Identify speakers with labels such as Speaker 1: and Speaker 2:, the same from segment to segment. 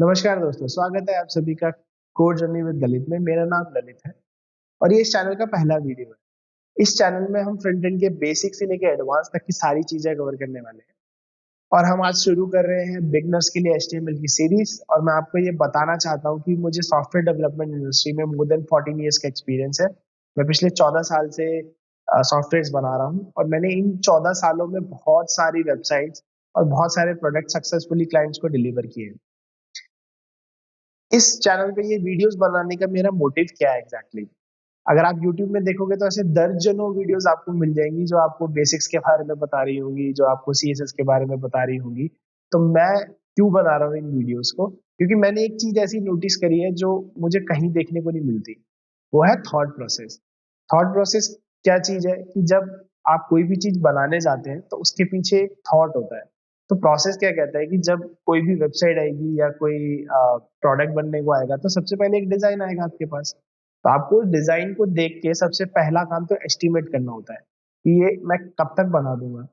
Speaker 1: नमस्कार दोस्तों, स्वागत है आप सभी का कोड जर्नी विद ललित में। मेरा नाम ललित है और ये इस चैनल का पहला वीडियो है। इस चैनल में हम फ्रंट एंड के बेसिक से लेकर एडवांस तक की सारी चीजें कवर करने वाले हैं। और हम आज शुरू कर रहे हैं बिगनर्स के लिए HTML की सीरीज। और मैं आपको ये बताना चाहता हूँ कि मुझे सॉफ्टवेयर डेवलपमेंट इंडस्ट्री में मोर देन 14 ईयर्स का एक्सपीरियंस है। मैं पिछले 14 साल से सॉफ्टवेयर बना रहा हूँ और मैंने इन 14 सालों में बहुत सारी वेबसाइट्स और बहुत सारे प्रोडक्ट सक्सेसफुली क्लाइंट्स को डिलीवर किए हैं। इस चैनल पे ये वीडियोस बनाने का मेरा मोटिव क्या है एग्जैक्टली अगर आप YouTube में देखोगे तो ऐसे दर्जनों वीडियोस आपको मिल जाएंगी जो आपको बेसिक्स के बारे में बता रही होंगी, जो आपको CSS के बारे में बता रही होंगी। तो मैं क्यों बना रहा हूँ इन वीडियोस को? क्योंकि मैंने एक चीज ऐसी नोटिस करी है जो मुझे कहीं देखने को नहीं मिलती। वो है थॉट प्रोसेस। थॉट प्रोसेस क्या चीज है कि जब आप कोई भी चीज बनाने जाते हैं तो उसके पीछे एक थॉट होता है। तो प्रोसेस क्या कहता है कि जब कोई भी वेबसाइट आएगी या कोई प्रोडक्ट बनने को आएगा तो सबसे पहले एक डिजाइन आएगा आपके पास। तो आपको डिजाइन को देख के सबसे पहला काम तो एस्टिमेट करना होता है कि ये मैं कब तक बना दूंगा।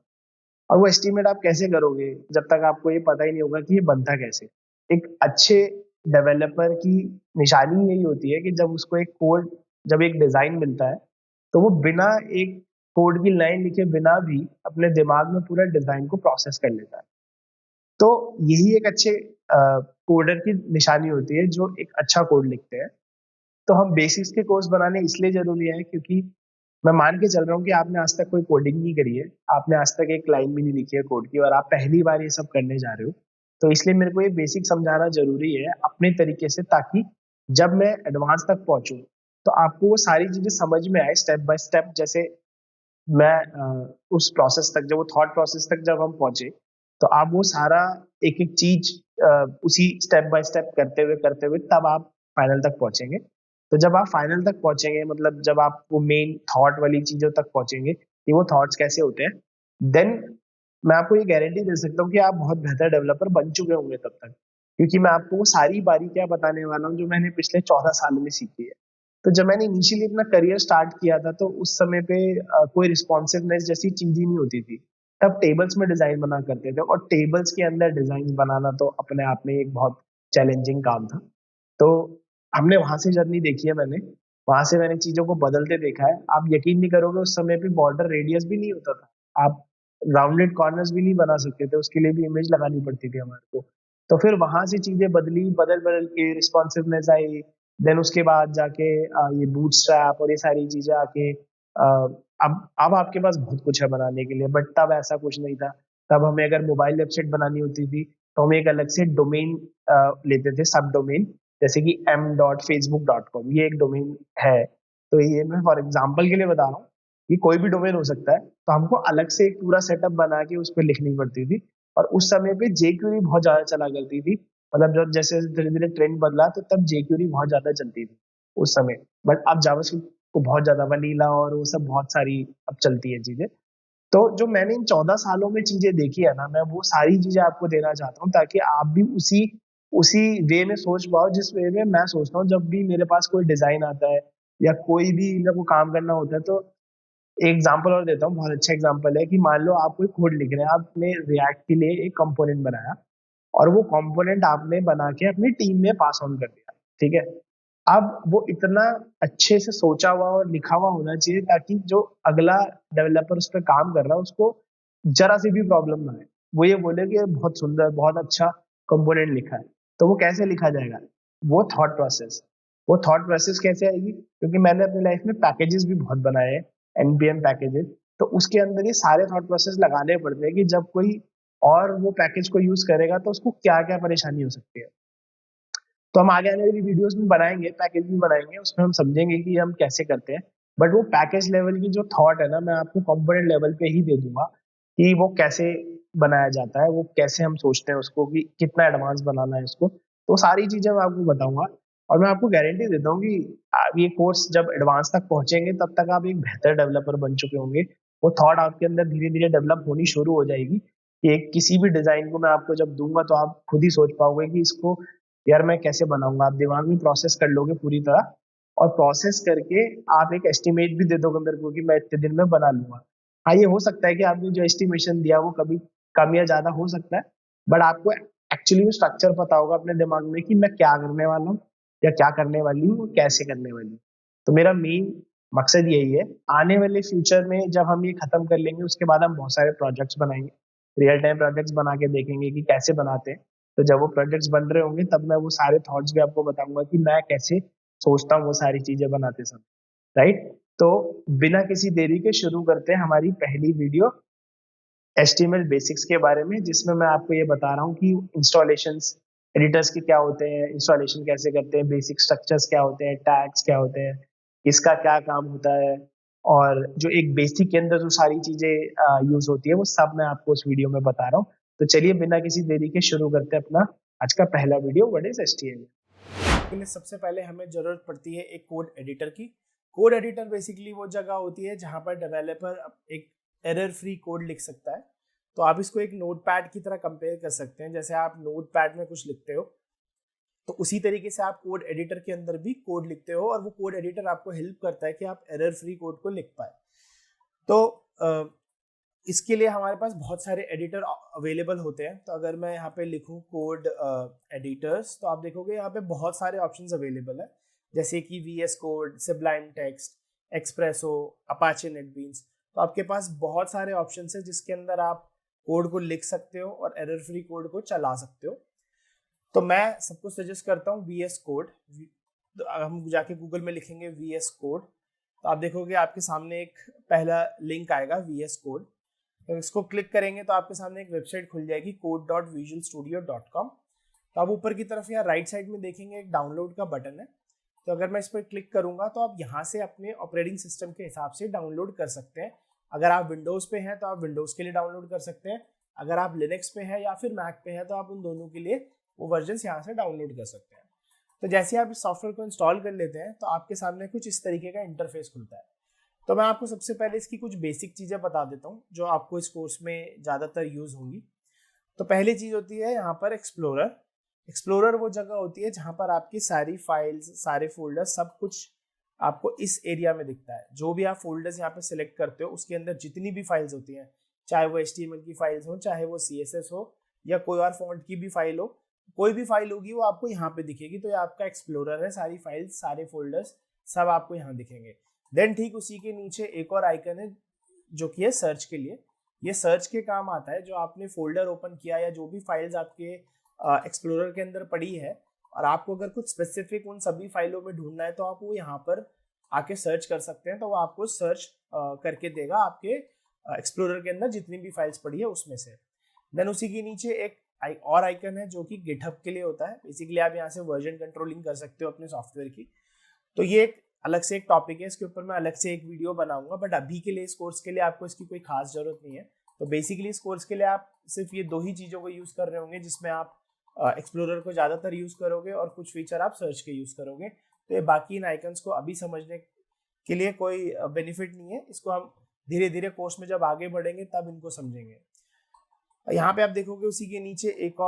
Speaker 1: और वो एस्टिमेट आप कैसे करोगे जब तक आपको ये पता ही नहीं होगा कि ये बनता कैसे। एक अच्छे डेवलपर की निशानी यही होती है कि जब उसको एक कोड, जब एक डिजाइन मिलता है तो वो बिना एक कोड की लाइन लिखे बिना भी अपने दिमाग में पूरा डिजाइन को प्रोसेस कर लेता है। तो यही एक अच्छे कोडर की निशानी होती है जो एक अच्छा कोड लिखते हैं। तो हम बेसिक्स के कोर्स बनाने इसलिए जरूरी है क्योंकि मैं मान के चल रहा हूँ कि आपने आज तक कोई कोडिंग नहीं करी है, आपने आज तक एक लाइन भी नहीं लिखी है कोड की और आप पहली बार ये सब करने जा रहे हो। तो इसलिए मेरे को ये बेसिक समझाना जरूरी है अपने तरीके से, ताकि जब मैं एडवांस तक पहुंचूं तो आपको वो सारी चीजें समझ में आए स्टेप बाय स्टेप। जैसे मैं उस प्रोसेस तक, जब वो थॉट प्रोसेस तक जब हम पहुंचे तो आप वो सारा एक एक चीज उसी स्टेप बाय स्टेप करते हुए तब आप फाइनल तक पहुंचेंगे। तो जब आप फाइनल तक पहुंचेंगे, मतलब जब आप वो मेन थॉट वाली चीजों तक पहुंचेंगे कि वो थॉट्स कैसे होते हैं, देन मैं आपको ये गारंटी दे सकता हूँ कि आप बहुत बेहतर डेवलपर बन चुके होंगे तब तक। क्योंकि मैं आपको वो सारी बारीकियां बताने वाला हूँ जो मैंने पिछले 14 सालों में सीखी है। तो जब मैंने इनिशियली अपना करियर स्टार्ट किया था तो उस समय पे कोई रिस्पॉन्सिवनेस जैसी चीज ही नहीं होती थी। तब टेबल्स में डिजाइन बना करते थे और टेबल्स के अंदर डिजाइन बनाना तो अपने आप में एक बहुत चैलेंजिंग काम था। तो हमने वहां से जर्नी देखी है मैंने, वहां से मैंने चीजों को बदलते देखा है। आप यकीन नहीं करोगे, उस समय पे बॉर्डर रेडियस भी नहीं होता था। आप राउंडेड कॉर्नर्स भी नहीं बना सकते थे, उसके लिए भी इमेज लगानी पड़ती थी हमारे को। तो फिर वहां से चीजें बदली, बदल बदल के रिस्पॉन्सिवनेस आई। देन उसके बाद जाके ये बूटस्ट्रैप और ये सारी चीजें आके अब आपके पास बहुत कुछ है बनाने के लिए, बट तब ऐसा कुछ नहीं था। तब हमें अगर मोबाइल वेबसाइट बनानी होती थी तो हम एक अलग से डोमेन लेते थे, सब डोमेन। जैसे कि m.facebook.com, ये एक डोमेन है। तो ये मैं फॉर एग्जाम्पल के लिए बता रहा हूँ, ये कोई भी डोमेन हो सकता है। तो हमको अलग से एक पूरा सेटअप बना के उस पर लिखनी पड़ती थी। और उस समय पे जेक्यूरी बहुत ज्यादा चला करती थी। मतलब जब जैसे धीरे धीरे ट्रेंड बदला तो तब जेक्यूरी बहुत ज्यादा चलती थी उस समय। बट अब जावास्क्रिप्ट को बहुत ज्यादा, वनीला और वो सब बहुत सारी अब चलती है चीजें। तो जो मैंने इन 14 सालों में चीजें देखी है ना, मैं वो सारी चीजें आपको देना चाहता हूँ ताकि आप भी उसी उसी वे में सोच पाओ जिस वे में मैं सोचता हूँ। जब भी मेरे पास कोई डिजाइन आता है या कोई भी मेरे को काम करना होता है तो एक एग्जांपल और देता हूँ, बहुत अच्छा एग्जांपल है कि मान लो आप कोई कोड लिख रहे हैं, आपने रिएक्ट के लिए एक कंपोनेंट बनाया और वो कंपोनेंट आपने बना के अपनी टीम में पास ऑन कर दिया। ठीक है, अब वो इतना अच्छे से सोचा हुआ और लिखा हुआ होना चाहिए ताकि जो अगला डेवलपर उस पर काम कर रहा है उसको जरा सी भी प्रॉब्लम ना आए। वो ये बोले कि ये बहुत सुंदर, बहुत अच्छा कंपोनेंट लिखा है। तो वो कैसे लिखा जाएगा? वो थॉट प्रोसेस। वो थॉट प्रोसेस कैसे आएगी? क्योंकि मैंने अपनी लाइफ में पैकेजेस भी बहुत बनाए हैं, NPM पैकेजेस। तो उसके अंदर ये सारे थॉट प्रोसेस लगाने पड़ते हैं कि जब कोई और वो पैकेज को यूज करेगा तो उसको क्या क्या परेशानी हो सकती है। तो हम आगे आने वाली वीडियोस में बनाएंगे, पैकेज भी बनाएंगे, उसमें हम समझेंगे कि हम कैसे करते हैं। बट वो पैकेज लेवल की जो थॉट है ना, मैं आपको कंपोनेंट लेवल पे ही दे दूंगा कि वो कैसे बनाया जाता है, वो कैसे हम सोचते हैं उसको, कि कितना एडवांस बनाना है उसको। तो सारी चीजें मैं आपको बताऊंगा। और मैं आपको गारंटी देता हूँ कि आप ये कोर्स जब एडवांस तक पहुंचेंगे तब तक आप एक बेहतर डेवलपर बन चुके होंगे। वो थॉट आपके अंदर धीरे धीरे डेवलप होनी शुरू हो जाएगी कि एक किसी भी डिजाइन को मैं आपको जब दूंगा तो आप खुद ही सोच पाओगे कि इसको यार मैं कैसे बनाऊंगा। आप दिमाग में प्रोसेस कर लोगे पूरी तरह, और प्रोसेस करके आप एक एस्टिमेट भी दे दोगे मेरे को कि मैं इतने दिन में बना लूंगा। हाँ, ये हो सकता है कि आपने जो एस्टिमेशन दिया वो कभी कम या ज्यादा हो सकता है, बट आपको एक्चुअली में स्ट्रक्चर पता होगा अपने दिमाग में कि मैं क्या करने वाला हूँ या क्या करने वाली हूँ और कैसे करने वाली हूँ। तो मेरा मेन मकसद यही है। आने वाले फ्यूचर में जब हम ये खत्म कर लेंगे उसके बाद हम बहुत सारे प्रोजेक्ट्स बनाएंगे, रियल टाइम प्रोजेक्ट्स बना के देखेंगे कि कैसे बनाते हैं। तो जब वो प्रोजेक्ट्स बन रहे होंगे तब मैं वो सारे थॉट्स भी आपको बताऊंगा कि मैं कैसे सोचता हूँ वो सारी चीजें बनाते समय, राइट। तो बिना किसी देरी के शुरू करते हैं हमारी पहली वीडियो HTML बेसिक्स के बारे में, जिसमें मैं आपको ये बता रहा हूँ कि इंस्टॉलेशंस एडिटर्स के क्या होते हैं, इंस्टॉलेशन कैसे करते हैं, बेसिक स्ट्रक्चर्स क्या होते हैं, टैग्स क्या होते हैं, इसका क्या काम होता है, और जो एक बेसिक के अंदर जो सारी चीजें यूज होती है वो सब मैं आपको उस वीडियो में बता रहा हूँ। तो चलिए बिना किसी देरी के शुरू करते हैं अपना आज का पहला वीडियो, व्हाट इज HTML।
Speaker 2: के लिए सबसे पहले हमें ज़रूरत पड़ती है एक कोड एडिटर की। कोड एडिटर बेसिकली वो जगह होती है जहाँ पर डेवलपर एक एरर फ्री कोड लिख सकता है। तो आप इसको एक नोटपैड की तरह कंपेयर कर सकते हैं। जैसे आप नोटपैड में कुछ लिखते हो तो उसी तरीके से आप कोड एडिटर के अंदर भी कोड लिखते हो, और वो कोड एडिटर आपको हेल्प करता है कि आप एरर फ्री कोड को लिख पाए। तो इसके लिए हमारे पास बहुत सारे एडिटर अवेलेबल होते हैं। तो अगर मैं यहाँ पे लिखूँ कोड एडिटर्स, तो आप देखोगे यहाँ पे बहुत सारे ऑप्शंस अवेलेबल है, जैसे कि VS code, sublime text, espresso, Apache NetBeans. तो आपके पास बहुत सारे ऑप्शंस है जिसके अंदर आप कोड को लिख सकते हो और एरर फ्री कोड को चला सकते हो। तो मैं सबको सजेस्ट करता हूँ VS कोड। तो हम जाके गूगल में लिखेंगे VS कोड, तो आप देखोगे आपके सामने एक पहला लिंक आएगा VS कोड। तो इसको क्लिक करेंगे तो आपके सामने एक वेबसाइट खुल जाएगी code.visualstudio.com। तो आप ऊपर की तरफ या राइट साइड में देखेंगे एक डाउनलोड का बटन है। तो अगर मैं इस पर क्लिक करूंगा तो आप यहाँ से अपने ऑपरेटिंग सिस्टम के हिसाब से डाउनलोड कर सकते हैं। अगर आप विंडोज़ पे हैं तो आप विंडोज़ के लिए डाउनलोड कर सकते हैं। अगर आप लिनक्स पे हैं या फिर मैक पे हैं तो आप उन दोनों के लिए वो वर्जन यहाँ से डाउनलोड कर सकते हैं। तो जैसे आप इस सॉफ्टवेयर को इंस्टॉल कर लेते हैं तो आपके सामने कुछ इस तरीके का इंटरफेस खुलता है। तो मैं आपको सबसे पहले इसकी कुछ बेसिक चीज़ें बता देता हूँ जो आपको इस कोर्स में ज़्यादातर यूज़ होंगी। तो पहली चीज़ होती है यहाँ पर एक्सप्लोरर। एक्सप्लोरर वो जगह होती है जहाँ पर आपकी सारी फाइल्स, सारे फोल्डर्स, सब कुछ आपको इस एरिया में दिखता है। जो भी आप फोल्डर्स यहाँ पे सिलेक्ट करते हो उसके अंदर जितनी भी फाइल्स होती हैं, चाहे वो HTML की फाइल्स हो, चाहे वो CSS हो, या कोई और फॉन्ट की भी फाइल हो, कोई भी फाइल होगी वो आपको यहाँ पे दिखेगी। तो ये आपका एक्सप्लोरर है, सारी फाइल्स, सारे फोल्डर्स सब आपको यहाँ दिखेंगे। देन ठीक उसी के नीचे एक और आइकन है जो कि है सर्च के लिए। ये सर्च के काम आता है। जो आपने फोल्डर ओपन किया या जो भी फाइल्स आपके एक्सप्लोरर के अंदर पड़ी है और आपको अगर कुछ स्पेसिफिक उन सभी फाइलों में ढूंढना है तो आप वो यहाँ पर आके सर्च कर सकते हैं। तो वो आपको सर्च करके देगा आपके एक्सप्लोरर के अंदर जितनी भी फाइल्स पड़ी है उसमें से। देन उसी के नीचे एक और आइकन है जो कि गिटहब के लिए होता है। बेसिकली आप यहाँ से वर्जन कंट्रोलिंग कर सकते हो अपने सॉफ्टवेयर की। तो ये एक अलग से एक टॉपिक है, इसके ऊपर मैं अलग से एक वीडियो बनाऊंगा, बट अभी के लिए इस कोर्स के लिए आपको इसकी कोई खास जरूरत नहीं है। तो बेसिकली इस कोर्स के लिए आप सिर्फ ये दो ही चीज़ों को यूज़ कर रहे होंगे, जिसमें आप एक्सप्लोरर को ज़्यादातर यूज़ करोगे और कुछ फीचर आप सर्च के यूज़ करोगे। तो ये बाकी इन आइकन्स को अभी समझने के लिए कोई बेनिफिट नहीं है। इसको हम धीरे धीरे कोर्स में जब आगे बढ़ेंगे तब इनको समझेंगे। यहाँ पे आप देखोगे उसी के नीचे एक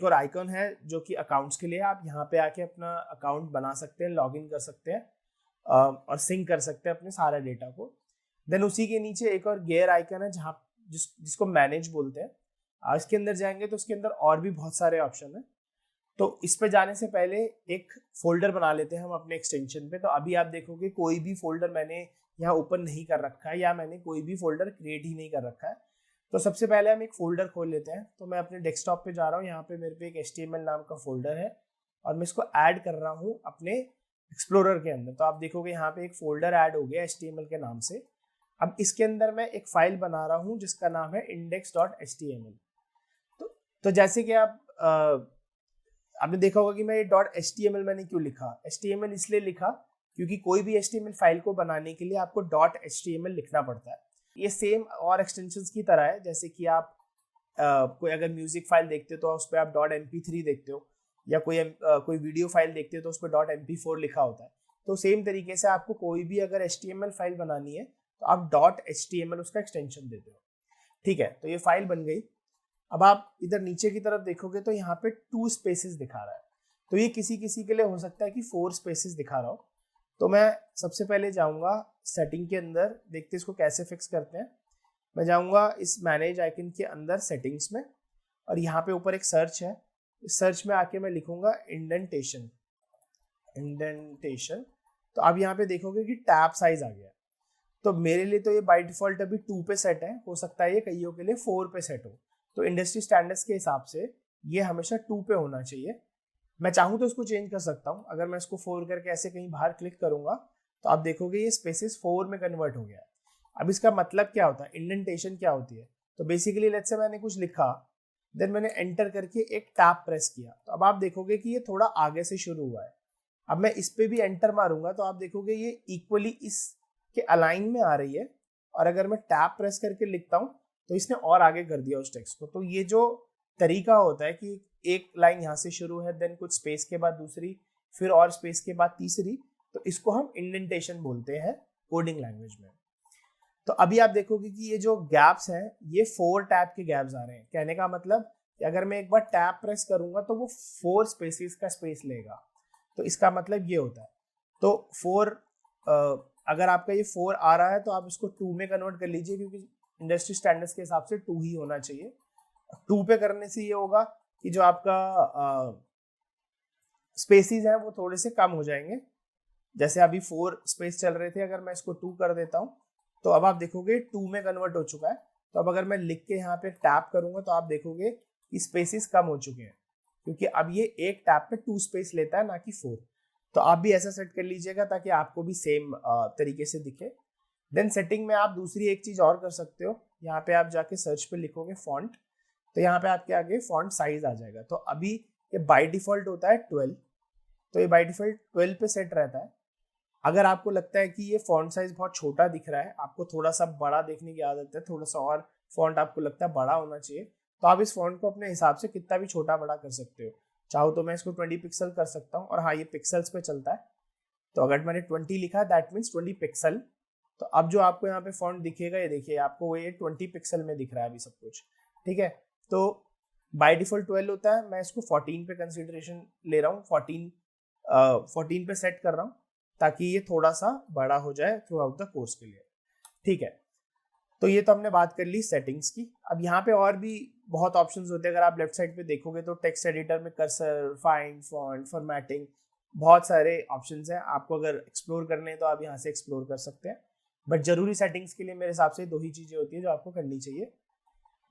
Speaker 2: और आइकन है जो कि अकाउंट्स के लिए। आप यहाँ पे आके अपना अकाउंट बना सकते हैं, लॉगिन कर सकते हैं और सिंक कर सकते हैं अपने सारे डेटा को। देन उसी के नीचे एक और गेयर आइकन है जहाँ जिसको मैनेज बोलते हैं। इसके अंदर जाएंगे तो उसके अंदर और भी बहुत सारे ऑप्शन है। तो इस पे जाने से पहले एक फोल्डर बना लेते हैं हम अपने एक्सटेंशन पे। तो अभी आप देखोगे कोई भी फोल्डर मैंने यहाँ ओपन नहीं कर रखा है या मैंने कोई भी फोल्डर क्रिएट ही नहीं कर रखा है। तो सबसे पहले हम एक फोल्डर खोल लेते हैं। तो मैं अपने डेस्कटॉप पे जा रहा हूँ, यहाँ पे मेरे पे एक HTML नाम का फोल्डर है और मैं इसको ऐड कर रहा हूँ अपने एक्सप्लोरर के अंदर। तो आप देखोगे यहाँ पे एक फोल्डर ऐड हो गया HTML के नाम से। अब इसके अंदर मैं एक फाइल बना रहा हूँ जिसका नाम है index.html। तो जैसे कि आपने देखा होगा कि मैं ये .html मैंने क्यों लिखा। HTML इसलिए लिखा क्योंकि कोई भी HTML फाइल को बनाने के लिए आपको .html लिखना पड़ता है। ये सेम और एक्सटेंशंस की तरह है। जैसे कि आप कोई अगर म्यूजिक फाइल देखते हो तो उस पर आप .mp3 देखते हो, या कोई वीडियो फाइल देखते हो तो उस पर .mp4 लिखा होता है। तो सेम तरीके से आपको कोई भी अगर HTML फाइल बनानी है तो आप .html उसका एक्सटेंशन देते हो। ठीक है, तो ये फाइल बन गई। अब आप इधर नीचे की तरफ देखोगे तो यहाँ पे 2 स्पेसेस दिखा रहा है। तो ये किसी किसी के लिए हो सकता है कि 4 स्पेसेस दिखा रहा हो। तो मैं सबसे पहले जाऊँगा सेटिंग के अंदर, देखते इसको कैसे फिक्स करते हैं। मैं जाऊँगा इस मैनेज आइकन के अंदर सेटिंग्स में, और यहाँ पे ऊपर एक सर्च है, इस सर्च में आके मैं लिखूंगा इंडेंटेशन। तो आप यहाँ पे देखोगे कि टैब साइज आ गया। तो मेरे लिए तो ये बाय डिफॉल्ट अभी 2 पे सेट है, हो सकता है ये कईयों के लिए 4 पे सेट हो। तो इंडस्ट्री स्टैंडर्ड्स के हिसाब से ये हमेशा 2 पे होना चाहिए। मैं चाहूँ तो इसको चेंज कर सकता हूँ। अगर मैं इसको 4 करके ऐसे कहीं बाहर क्लिक करूंगा तो आप देखोगे ये स्पेसिस 4 में कन्वर्ट हो गया है। अब इसका मतलब क्या होता है, इंडेंटेशन क्या होती है? तो बेसिकली लेट्स से मैंने कुछ लिखा, देन मैंने एंटर करके एक टैब प्रेस किया, तो अब आप देखोगे कि ये थोड़ा आगे से शुरू हुआ है। अब मैं इस पे भी एंटर मारूंगा तो आप देखोगे ये इक्वली इसके अलाइन में आ रही है। और अगर मैं टैब प्रेस करके लिखता हूँ तो इसने और आगे कर दिया उस टेक्स्ट को। तो ये जो तरीका होता है कि एक लाइन यहाँ से शुरू है, देन कुछ स्पेस के बाद दूसरी, फिर और स्पेस के बाद तीसरी, तो इसको हम इंडेंटेशन बोलते हैं कोडिंग लैंग्वेज में। तो अभी आप देखोगे कि ये जो गैप्स हैं ये 4 टैब के गैप्स आ रहे हैं। कहने का मतलब कि अगर मैं एक बार टैब प्रेस करूंगा तो वो 4 स्पेसिस का स्पेस लेगा। तो इसका मतलब ये होता है। तो 4 अगर आपका ये 4 आ रहा है तो आप इसको 2 में कन्वर्ट कर लीजिए, क्योंकि इंडस्ट्री स्टैंडर्ड्स के हिसाब से 2 ही होना चाहिए। 2 पे करने से ये होगा कि जो आपका स्पेसिस हैं वो थोड़े से कम हो जाएंगे। जैसे अभी 4 स्पेस चल रहे थे, अगर मैं इसको 2 कर देता हूँ तो अब आप देखोगे 2 में कन्वर्ट हो चुका है। तो अब अगर मैं लिख के यहाँ पे टैप करूंगा तो आप देखोगे कि स्पेसिस कम हो चुके हैं, क्योंकि अब ये एक टैप पे 2 स्पेस लेता है, ना कि 4। तो आप भी ऐसा सेट कर लीजिएगा ताकि आपको भी सेम तरीके से दिखे। देन सेटिंग में आप दूसरी एक चीज और कर सकते हो, यहाँ पे आप जाके सर्च पे लिखोगे फॉन्ट, तो यहाँ पे आपके आगे फॉन्ट साइज आ जाएगा। तो अभी ये बाय डिफॉल्ट होता है 12, तो ये बाय डिफॉल्ट 12 पे सेट रहता है। अगर आपको लगता है कि ये फॉन्ट साइज बहुत छोटा दिख रहा है, आपको थोड़ा सा बड़ा देखने की आदत है, थोड़ा सा और फॉन्ट आपको लगता है बड़ा होना चाहिए, तो आप इस फॉन्ट को अपने हिसाब से कितना भी छोटा बड़ा कर सकते हो। चाहो तो मैं इसको 20 पिक्सल कर सकता हूँ, और हाँ ये पिक्सल्स पे चलता है। तो अगर मैंने 20 लिखा दैट मीन्स 20 पिक्सल। तो अब जो आपको यहाँ पे फॉन्ट दिखेगा, ये देखिए आपको ये 20 पिक्सल में दिख रहा है अभी सब कुछ, ठीक है। तो बाय डिफॉल्ट 12 होता है, मैं इसको 14 पे कंसिडरेशन ले रहा हूँ, 14 पे सेट कर रहा हूँ ताकि ये थोड़ा सा बड़ा हो जाए थ्रू आउट द कोर्स के लिए, ठीक है। तो ये तो हमने बात कर ली सेटिंग्स की। अब यहाँ पे और भी बहुत ऑप्शंस होते हैं। अगर आप लेफ्ट साइड पे देखोगे तो टेक्स्ट एडिटर में कर्सर, फाइंड, फॉन्ट, फॉर्मेटिंग, बहुत सारे ऑप्शंस हैं। आपको अगर एक्सप्लोर करने हैं तो आप यहाँ से एक्सप्लोर कर सकते हैं, बट जरूरी सेटिंग्स के लिए मेरे हिसाब से 2 ही चीज़ें होती है जो आपको करनी चाहिए।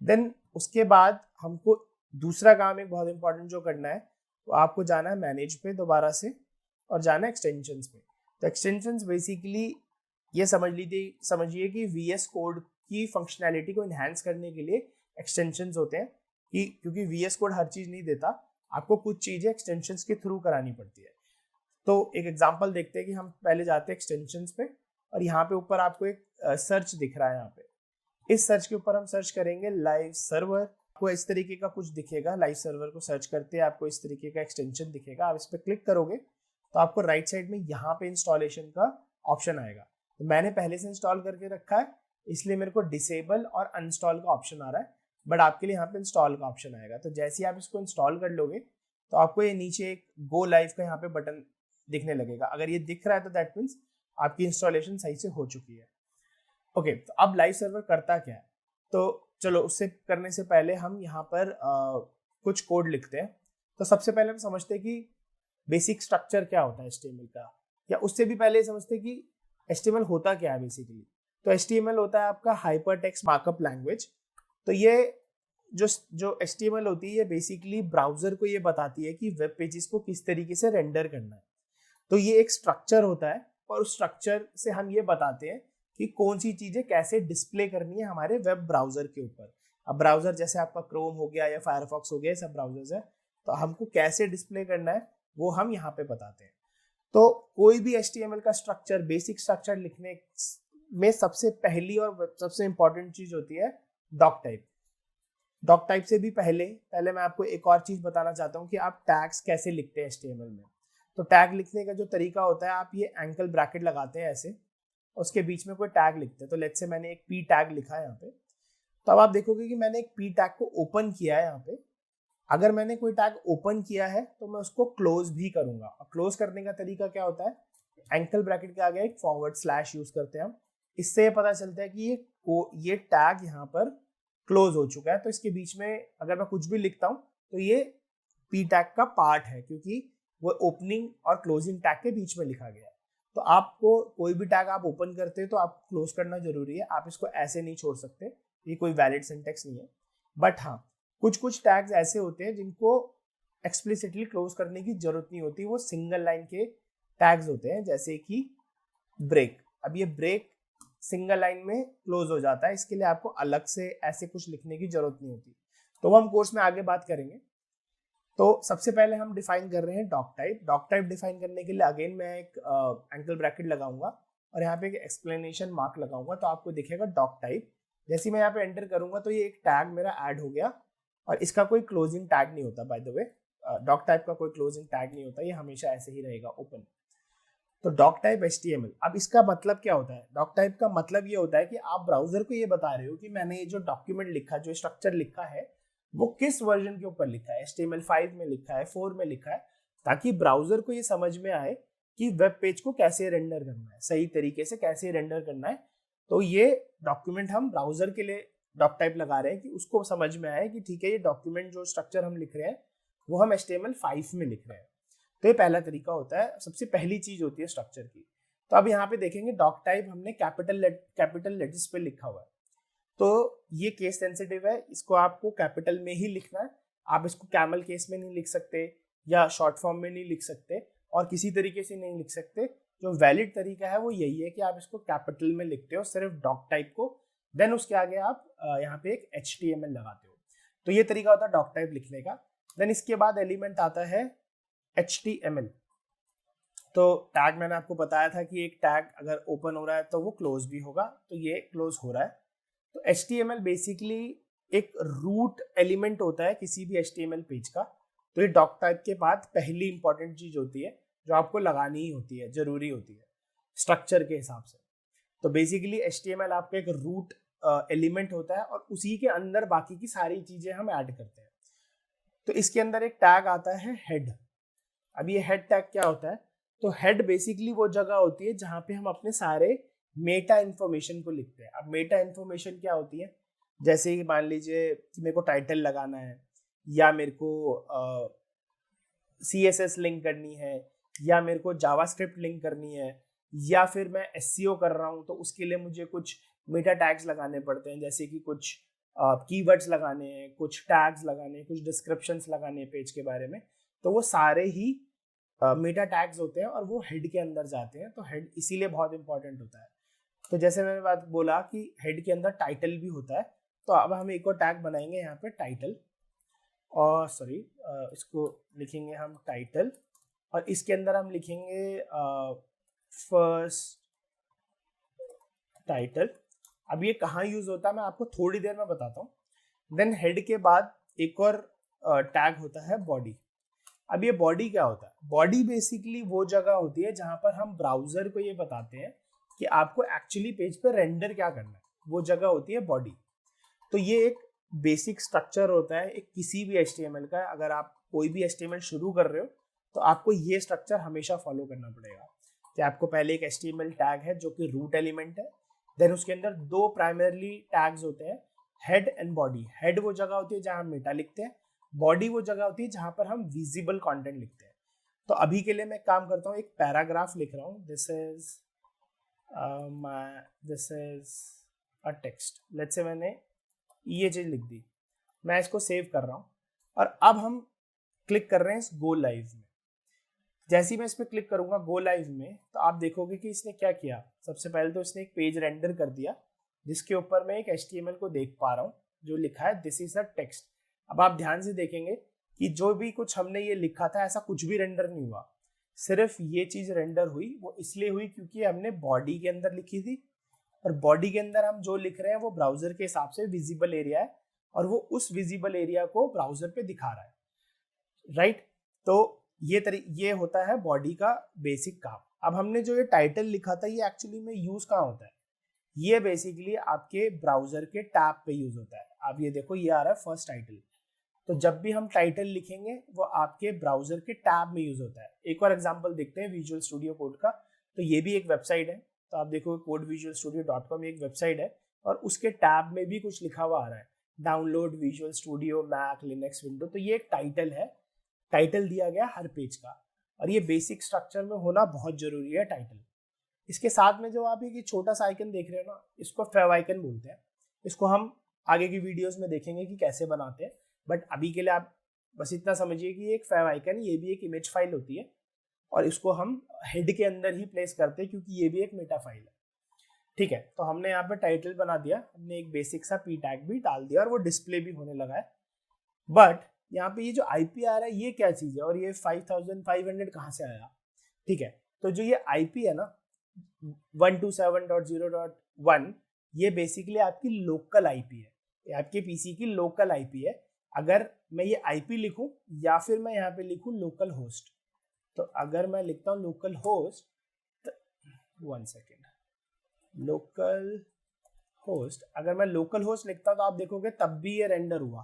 Speaker 2: देन उसके बाद हमको दूसरा काम एक बहुत इंपॉर्टेंट जो करना है, तो आपको जाना है मैनेज पे दोबारा से, और जाना है एक्सटेंशंस पे। तो एक्सटेंशंस बेसिकली ये समझिए कि VS कोड की फंक्शनैलिटी को इन्हांस करने के लिए एक्सटेंशंस होते हैं, कि क्योंकि VS कोड हर चीज़ नहीं देता, आपको कुछ चीज़ें एक्सटेंशंस के थ्रू करानी पड़ती है। तो एक एग्जांपल देखते हैं कि हम पहले जाते हैं एक्सटेंशंस पे, और यहाँ पे ऊपर आपको एक सर्च दिख रहा है। यहाँ पे इस सर्च के ऊपर हम सर्च करेंगे लाइव सर्वर। आपको इस तरीके का कुछ दिखेगा, लाइव सर्वर को सर्च करते हैं आपको इस तरीके का एक्सटेंशन दिखेगा। आप इस पर क्लिक करोगे तो आपको राइट साइड में यहाँ पे इंस्टॉलेशन का ऑप्शन आएगा। तो मैंने पहले से इंस्टॉल करके रखा है, इसलिए मेरे को डिसेबल और अनइंस्टॉल का ऑप्शन आ रहा है, बट आपके लिए यहाँ पे इंस्टॉल का ऑप्शन आएगा। तो जैसे ही आप इसको इंस्टॉल कर लोगे तो आपको ये नीचे एक गो लाइव का यहाँ पे बटन दिखने लगेगा। अगर ये दिख रहा है तो दैट मीन्स आपकी इंस्टॉलेशन सही से हो चुकी है। ओके, तो अब लाइव सर्वर करता क्या है, तो चलो उससे करने से पहले हम यहाँ पर कुछ कोड लिखते हैं। तो सबसे पहले हम समझते हैं कि बेसिक स्ट्रक्चर क्या होता है HTML का, या उससे भी पहले समझते हैं कि HTML होता क्या है बेसिकली। तो HTML होता है आपका हाइपर टेक्स्ट मार्कअप लैंग्वेज। तो ये जो HTML होती है ये बेसिकली ब्राउजर को ये बताती है कि वेब पेजेस को किस तरीके से रेंडर करना है। तो ये एक स्ट्रक्चर होता है, और उस स्ट्रक्चर से हम ये बताते हैं कि कौन सी चीजें कैसे डिस्प्ले करनी है हमारे वेब ब्राउजर के ऊपर। अब ब्राउजर जैसे आपका क्रोम हो गया या फायरफॉक्स हो गया, सब ब्राउजर्स है, तो हमको कैसे डिस्प्ले करना है वो हम यहाँ पे बताते हैं। तो कोई भी HTML का स्ट्रक्चर, बेसिक स्ट्रक्चर लिखने में सबसे पहली और सबसे इंपॉर्टेंट चीज होती है डॉक टाइप। डॉक टाइप से भी पहले मैं आपको एक और चीज बताना चाहता हूँ कि आप टैग्स कैसे लिखते हैं HTML में। तो टैग लिखने का जो तरीका होता है, आप ये एंकल ब्रैकेट लगाते हैं ऐसे, उसके बीच में कोई टैग लिखते हैं। तो लेट्स से मैंने एक P टैग लिखा है यहाँ पे, तो अब आप देखोगे कि मैंने एक P टैग को ओपन किया है यहाँ पे। अगर मैंने कोई टैग ओपन किया है तो मैं उसको क्लोज भी करूंगा, और क्लोज करने का तरीका क्या होता है, एंकल ब्रैकेट के आगे एक फॉरवर्ड स्लैश यूज करते हैं हम। इससे पता चलता है कि ये टैग यहाँ पर क्लोज हो चुका है, तो इसके बीच में अगर मैं कुछ भी लिखता हूँ तो ये पी टैग का पार्ट है, क्योंकि वो ओपनिंग और क्लोजिंग टैग के बीच में लिखा गया है। तो आपको कोई भी टैग आप ओपन करते हैं तो आपको क्लोज करना जरूरी है, आप इसको ऐसे नहीं छोड़ सकते, ये कोई वैलिड सिंटेक्स नहीं है। बट हाँ, कुछ कुछ टैग्स ऐसे होते हैं जिनको एक्सप्लिसिटली क्लोज करने की जरूरत नहीं होती, वो सिंगल लाइन के टैग्स होते हैं, जैसे कि ब्रेक। अब ये ब्रेक सिंगल लाइन में क्लोज हो जाता है, इसके लिए आपको अलग से ऐसे कुछ लिखने की जरूरत नहीं होती, तो वो हम कोर्स में आगे बात करेंगे। तो सबसे पहले हम डिफाइन कर रहे हैं doc type. Doc type define करने के लिए अगेन मैं एक एंगल ब्रैकेट लगाऊंगा और यहाँ पे एक एक्सप्लेनेशन मार्क लगाऊंगा, तो आपको दिखेगा डॉक टाइप। जैसे मैं यहाँ पे एंटर करूंगा तो ये एक टैग मेरा ऐड हो गया, और इसका कोई क्लोजिंग टैग नहीं होता, by the way doc type का कोई क्लोजिंग टैग नहीं होता, ये हमेशा ऐसे ही रहेगा ओपन। तो डॉक टाइप HTML, अब इसका मतलब क्या होता है? डॉक टाइप का मतलब ये होता है कि आप ब्राउजर को ये बता रहे हो कि मैंने ये जो डॉक्यूमेंट लिखा, जो स्ट्रक्चर लिखा है, वो किस वर्जन के ऊपर लिखा है, HTML5 में लिखा है, 4 में लिखा है, ताकि ब्राउजर को ये समझ में आए कि वेब पेज को कैसे रेंडर करना है, सही तरीके से कैसे रेंडर करना है। तो ये डॉक्यूमेंट हम ब्राउजर के लिए डॉक टाइप लगा रहे हैं कि उसको समझ में आए कि ठीक है, ये डॉक्यूमेंट जो स्ट्रक्चर हम लिख रहे हैं वो हम HTML5 में लिख रहे हैं। तो ये पहला तरीका होता है, सबसे पहली चीज होती है स्ट्रक्चर की। तो अब यहाँ पे देखेंगे डॉक टाइप हमने कैपिटल लेटर्स पे लिखा हुआ है, तो ये केस सेंसिटिव है, इसको आपको कैपिटल में ही लिखना है, आप इसको कैमल केस में नहीं लिख सकते या शॉर्ट फॉर्म में नहीं लिख सकते और किसी तरीके से नहीं लिख सकते। जो वैलिड तरीका है वो यही है कि आप इसको कैपिटल में लिखते हो सिर्फ डॉक टाइप को, देन उसके आगे आप यहाँ पे एक HTML लगाते हो। तो ये तरीका होता है डॉक टाइप लिखने का। देन इसके बाद एलिमेंट आता है HTML। तो टैग मैंने आपको बताया था कि एक टैग अगर ओपन हो रहा है तो वो क्लोज भी होगा, तो ये क्लोज हो रहा है। तो HTML बेसिकली एक रूट एलिमेंट होता है किसी भी HTML पेज का। तो ये डॉक टाइप के बाद पहली इंपॉर्टेंट चीज होती है जो आपको लगानी ही होती है, जरूरी होती है स्ट्रक्चर के हिसाब से। तो बेसिकली HTML आपका एक रूट एलिमेंट होता है और उसी के अंदर बाकी की सारी चीजें हम ऐड करते हैं। तो इसके अंदर एक टैग आता है हेड। अब ये हेड टैग क्या होता है? तो हेड बेसिकली वो जगह होती है जहां पे हम अपने सारे मेटा इन्फॉर्मेशन को लिखते हैं। अब मेटा इन्फॉर्मेशन क्या होती है? जैसे कि मान लीजिए कि मेरे को टाइटल लगाना है, या मेरे को CSS लिंक करनी है, या मेरे को जावास्क्रिप्ट लिंक करनी है, या फिर मैं SEO कर रहा हूँ तो उसके लिए मुझे कुछ मेटा टैग्स लगाने पड़ते हैं, जैसे कि कुछ कीवर्ड्स लगाने हैं, कुछ टैग्स लगाने हैं, कुछ डिस्क्रिप्शंस लगाने हैं पेज के बारे में। तो वो सारे ही मेटा टैग्स होते हैं और वो हेड के अंदर जाते हैं। तो हेड इसीलिए बहुत इंपॉर्टेंट होता है। तो जैसे मैंने बात बोला कि हेड के अंदर टाइटल भी होता है, तो अब हम एक और टैग बनाएंगे यहाँ पे टाइटल, और सॉरी इसको लिखेंगे हम टाइटल, और इसके अंदर हम लिखेंगे फर्स्ट टाइटल। अब ये कहाँ यूज होता है मैं आपको थोड़ी देर में बताता हूँ। देन हेड के बाद एक और टैग होता है बॉडी। अब ये बॉडी क्या होता है? बॉडी बेसिकली वो जगह होती है जहां पर हम ब्राउजर को ये बताते हैं कि आपको एक्चुअली पेज पे रेंडर क्या करना है, वो जगह होती है बॉडी। तो ये एक बेसिक स्ट्रक्चर होता है एक किसी भी HTML का। अगर आप कोई भी HTML शुरू कर रहे हो तो आपको ये स्ट्रक्चर हमेशा फॉलो करना पड़ेगा कि आपको पहले एक HTML टैग है जो कि रूट एलिमेंट है, देन उसके अंदर दो प्राइमरली टैग्स होते हैं, हेड एंड बॉडी। हेड वो जगह होती है जहां हम मेटा लिखते हैं, बॉडी वो जगह होती है जहां पर हम विजिबल कंटेंट लिखते हैं। तो अभी के लिए मैं काम करता हूँ, एक पैराग्राफ लिख रहा हूँ, this is a text, let's say मैंने ये चीज लिख दी, मैं इसको सेव कर रहा हूँ और अब हम क्लिक कर रहे हैं इस गो लाइव में। जैसे ही मैं इस पर क्लिक करूंगा गो लाइव में, तो आप देखोगे कि इसने क्या किया। सबसे पहले तो इसने एक पेज रेंडर कर दिया जिसके ऊपर मैं एक HTML को देख पा रहा हूँ जो लिखा है दिस इज अ टेक्स्ट। अब आप ध्यान से देखेंगे कि जो भी कुछ हमने ये लिखा था ऐसा कुछ भी रेंडर नहीं हुआ, सिर्फ ये चीज रेंडर हुई। वो इसलिए हुई क्योंकि हमने बॉडी के अंदर लिखी थी, और बॉडी के अंदर हम जो लिख रहे हैं वो ब्राउजर के हिसाब से विजिबल एरिया है, और वो उस विजिबल एरिया को ब्राउजर पे दिखा रहा है, राइट। तो ये होता है बॉडी का बेसिक काम। अब हमने जो ये टाइटल लिखा था ये एक्चुअली में यूज कहाँ होता है? ये बेसिकली आपके ब्राउजर के टैब पे यूज होता है। आप ये देखो, ये आ रहा है फर्स्ट टाइटल। तो जब भी हम टाइटल लिखेंगे वो आपके ब्राउजर के टैब में यूज होता है। एक और एग्जांपल देखते हैं विजुअल स्टूडियो कोड का। तो ये भी एक वेबसाइट है, तो आप देखो codevisualstudio.com एक वेबसाइट है और उसके टैब में भी कुछ लिखा हुआ आ रहा है। Download visual studio Mac Linux window, तो ये एक टाइटल है, टाइटल दिया गया हर पेज का, और ये बेसिक स्ट्रक्चर में होना बहुत जरूरी है टाइटल। इसके साथ में जो आप ये छोटा सा आइकन देख रहे हो ना, इसको फेव आइकन बोलते हैं। इसको हम आगे की वीडियोस में देखेंगे कि कैसे बनाते हैं, बट अभी के लिए आप बस इतना समझिए कि ये एक फेव आइकन, ये भी एक इमेज फाइल होती है, और इसको हम हेड के अंदर ही प्लेस करते हैं क्योंकि ये भी एक मेटा फाइल है। ठीक है, तो हमने यहाँ पे टाइटल बना दिया, हमने एक बेसिक सा पी टैग भी डाल दिया, और वो डिस्प्ले भी होने लगा है। बट यहाँ पे ये जो आईपी आ रहा है ये क्या चीज है, और ये 5500 कहाँ से आया? ठीक है, तो जो ये आईपी है ना 127.0.1, ये बेसिकली आपकी लोकल आईपी है, ये आपके पीसी की लोकल आईपी है। अगर मैं ये आईपी लिखूं या फिर मैं यहाँ पे लिखूं लोकल होस्ट, तो अगर मैं लिखता हूँ local host, 1 second, local host, अगर मैं लोकल होस्ट लिखता हूँ तो आप देखोगे तब भी ये रेंडर हुआ।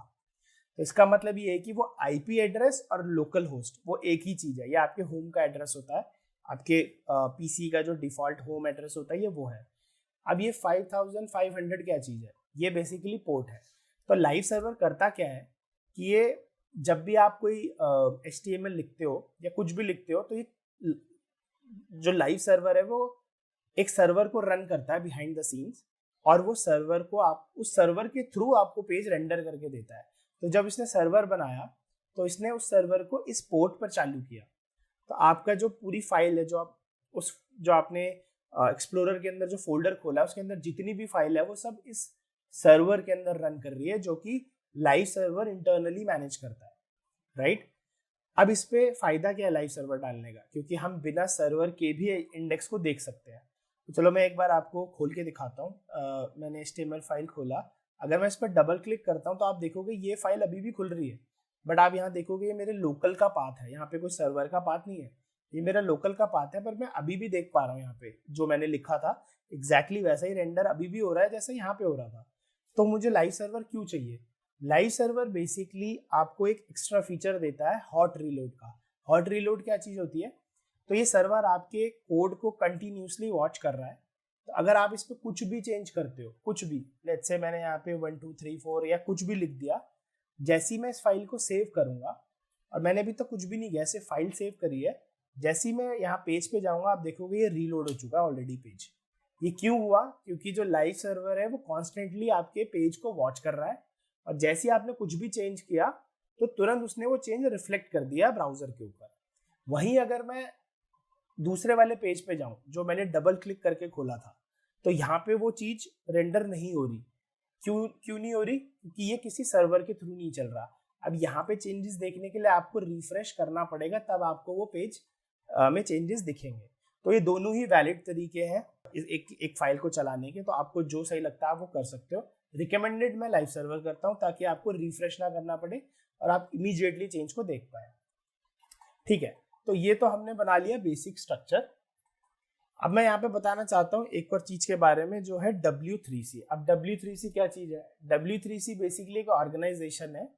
Speaker 2: तो इसका मतलब ये है कि वो आईपी एड्रेस और लोकल होस्ट वो एक ही चीज है। ये आपके होम का एड्रेस होता है, आपके पीसी का जो डिफॉल्ट होम एड्रेस होता है ये वो है। अब ये 5500 क्या चीज है? ये बेसिकली पोर्ट है। तो लाइव सर्वर करता क्या है कि ये जब भी आप कोई HTML लिखते हो या कुछ भी लिखते हो, तो ये जो लाइव सर्वर है वो एक सर्वर को रन करता है बिहाइंड द सीन्स, और वो सर्वर को आप उस सर्वर के थ्रू आपको पेज रेंडर करके देता है। तो जब इसने सर्वर बनाया तो इसने उस सर्वर को इस पोर्ट पर चालू किया। तो आपका जो पूरी फाइल है, जो आपने एक्सप्लोरर के अंदर जो फोल्डर खोला है उसके अंदर जितनी भी फाइल है वो सब इस सर्वर के अंदर रन कर रही है, जो कि लाइव सर्वर इंटरनली मैनेज करता है, राइट। अब इस पे फायदा क्या है लाइव सर्वर डालने का, क्योंकि हम बिना सर्वर के भी इंडेक्स को देख सकते हैं। तो चलो मैं एक बार आपको खोल के दिखाता हूँ। मैंने HTML फाइल खोला, अगर मैं इस पर डबल क्लिक करता हूँ तो आप देखोगे ये फाइल अभी भी खुल रही है, बट आप यहाँ देखोगे ये मेरे लोकल का पाथ है, यहाँ पे कोई सर्वर का पाथ नहीं है, ये मेरा लोकल का पाथ है। पर मैं अभी भी देख पा रहा हूँ यहाँ पे जो मैंने लिखा था एग्जैक्टली वैसा ही रेंडर अभी भी हो रहा है जैसे यहाँ पे हो रहा था। तो मुझे लाइव सर्वर क्यों चाहिए? लाइव सर्वर बेसिकली आपको एक एक्स्ट्रा फीचर देता है हॉट रीलोड का। हॉट रीलोड क्या चीज होती है? तो ये सर्वर आपके कोड को कंटिन्यूसली वॉच कर रहा है। तो अगर आप इस पर कुछ भी चेंज करते हो, कुछ भी, लेट्स से मैंने यहाँ पे 1 2 3 4 या कुछ भी लिख दिया, जैसी मैं इस फाइल को सेव करूंगा, और मैंने अभी तक कुछ भी नहीं किया, सिर्फ फाइल सेव करी है, जैसी मैं यहाँ पेज पे जाऊंगा आप देखोगे ये रीलोड हो चुका है ऑलरेडी पेज। ये क्यों हुआ? क्योंकि जो लाइव सर्वर है वो कॉन्स्टेंटली आपके पेज को वॉच कर रहा है, और जैसे आपने कुछ भी चेंज किया तो तुरंत उसने वो चेंज रिफ्लेक्ट कर दिया ब्राउजर के ऊपर। वहीं अगर मैं दूसरे वाले पेज पे जाऊं जो मैंने डबल क्लिक करके खोला था, तो यहाँ पे वो चीज रेंडर नहीं हो रही। क्यों नहीं हो रही? क्योंकि ये किसी सर्वर के थ्रू नहीं चल रहा। अब यहाँ पे चेंजेस देखने के लिए आपको रिफ्रेश करना पड़ेगा, तब आपको वो पेज में चेंजेस दिखेंगे। तो ये दोनों ही वैलिड तरीके हैं एक फाइल को चलाने के, तो आपको जो सही लगता है आप वो कर सकते हो। रिकमेंडेड मैं लाइव सर्वर करता हूँ ताकि आपको रिफ्रेश ना करना पड़े और आप इमीडिएटली चेंज को देख पाए। ठीक है, तो ये तो हमने बना लिया बेसिक स्ट्रक्चर। अब मैं यहाँ पे बताना चाहता हूँ एक और चीज के बारे में जो है W3C। अब W3C क्या चीज है? W3C बेसिकली एक ऑर्गेनाइजेशन है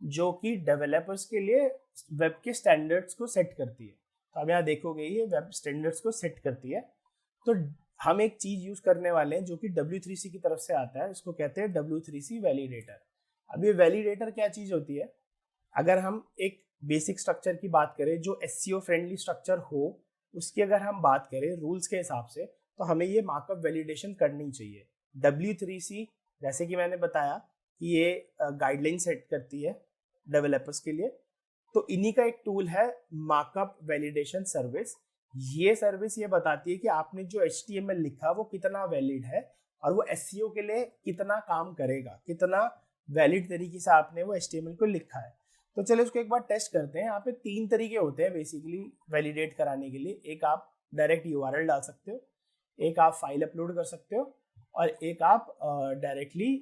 Speaker 2: जो कि डेवलपर्स के लिए वेब के स्टैंडर्ड्स को सेट करती है। तो अब यहाँ देखोगे ये वेब स्टैंडर्ड्स को सेट करती है। तो हम एक चीज यूज करने वाले हैं जो कि W3C की तरफ से आता है, इसको कहते हैं W3C वैलिडेटर। अब ये वैलिडेटर क्या चीज होती है? अगर हम एक बेसिक स्ट्रक्चर की बात करें जो SEO फ्रेंडली स्ट्रक्चर हो, उसकी अगर हम बात करें रूल्स के हिसाब से, तो हमें ये मार्कअप वैलिडेशन करनी चाहिए। W3C जैसे कि मैंने बताया कि ये गाइडलाइन सेट करती है डेवलपर्स के लिए, तो इन्हीं का एक टूल है मार्कअप वैलिडेशन सर्विस। ये सर्विस ये बताती है कि आपने जो HTML लिखा वो कितना वैलिड है और वो SEO के लिए कितना काम करेगा, कितना वैलिड तरीके से आपने वो HTML को लिखा है। तो चलो इसको एक बार टेस्ट करते हैं। यहाँ पे 3 तरीके होते हैं बेसिकली वैलिडेट कराने के लिए। एक आप डायरेक्ट URL डाल सकते हो, एक आप फाइल अपलोड कर सकते हो, और एक आप डायरेक्टली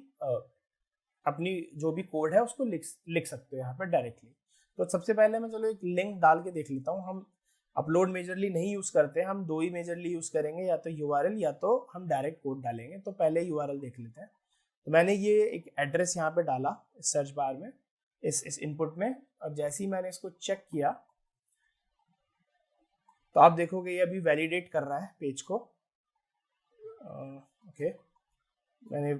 Speaker 2: अपनी जो भी कोड है उसको लिख सकते हो यहाँ पर डायरेक्टली। तो सबसे पहले मैं चलो एक लिंक डाल के देख लेता हूँ। हम अपलोड मेजरली नहीं यूज़ करते, हम 2 ही मेजरली यूज़ करेंगे, या तो URL या तो हम डायरेक्ट कोड डालेंगे। तो पहले URL देख लेते हैं। तो मैंने ये एक एड्रेस यहाँ पे डाला सर्च बार में, इस इनपुट में, और जैसे ही मैंने इसको चेक किया तो आप देखोगे ये अभी वैलिडेट कर रहा है पेज को। ओके, मैंने